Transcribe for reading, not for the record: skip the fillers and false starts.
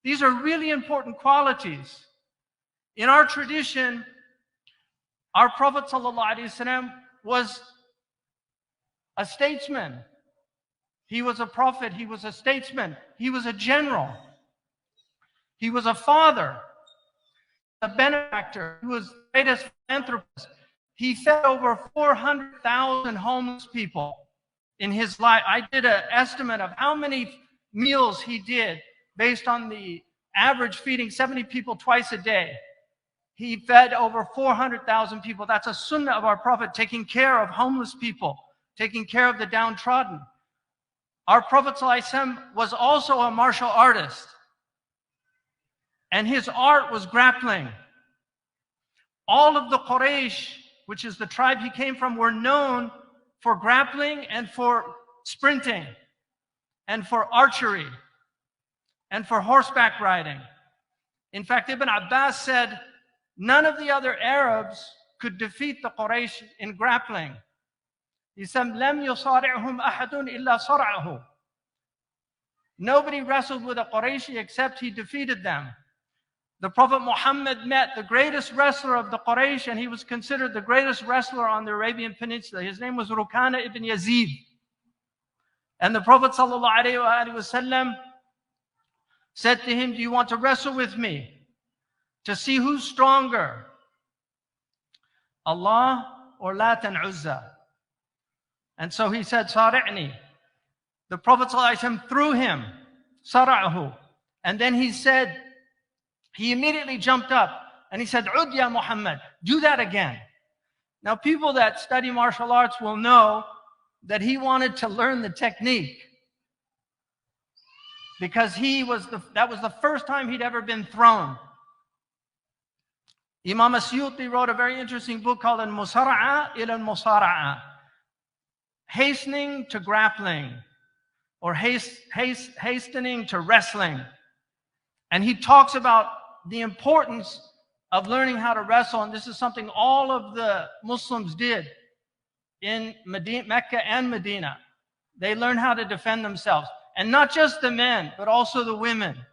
These are really important qualities. In our tradition, our Prophet ﷺ was a statesman. He was a prophet, he was a statesman, he was a general, he was a father, a benefactor, he was the greatest philanthropist. He fed over 400,000 homeless people in his life. I did an estimate of how many meals he did based on the average feeding 70 people twice a day. He fed over 400,000 people. That's a sunnah of our Prophet, taking care of homeless people, taking care of the downtrodden. Our Prophet ﷺ was also a martial artist, and his art was grappling. All of the Quraysh, which is the tribe he came from, were known for grappling and for sprinting and for archery and for horseback riding. In fact, Ibn Abbas said none of the other Arabs could defeat the Quraysh in grappling. He said, "Lam yusari'hum ahadun illa sara'ahu." Nobody wrestled with a Qurayshi except he defeated them. The Prophet Muhammad met the greatest wrestler of the Quraysh, and he was considered the greatest wrestler on the Arabian Peninsula. His name was Rukana ibn Yazid. And the Prophet ﷺ said to him, "Do you want to wrestle with me to see who's stronger, Allah or Lat and Uzza?" And so he said, "Sari'ni." The Prophet ﷺ threw him, sara'ahu. And then he said, he immediately jumped up and he said, "Ud ya Muhammad, do that again." Now, people that study martial arts will know that he wanted to learn the technique, because that was the first time he'd ever been thrown. Imam Asyuti wrote a very interesting book called Al-Musara'a ila al-Musara'a, hastening to grappling, or hastening to wrestling. And he talks about the importance of learning how to wrestle, and this is something all of the Muslims did in Mecca and Medina. They learned how to defend themselves, and not just the men, but also the women.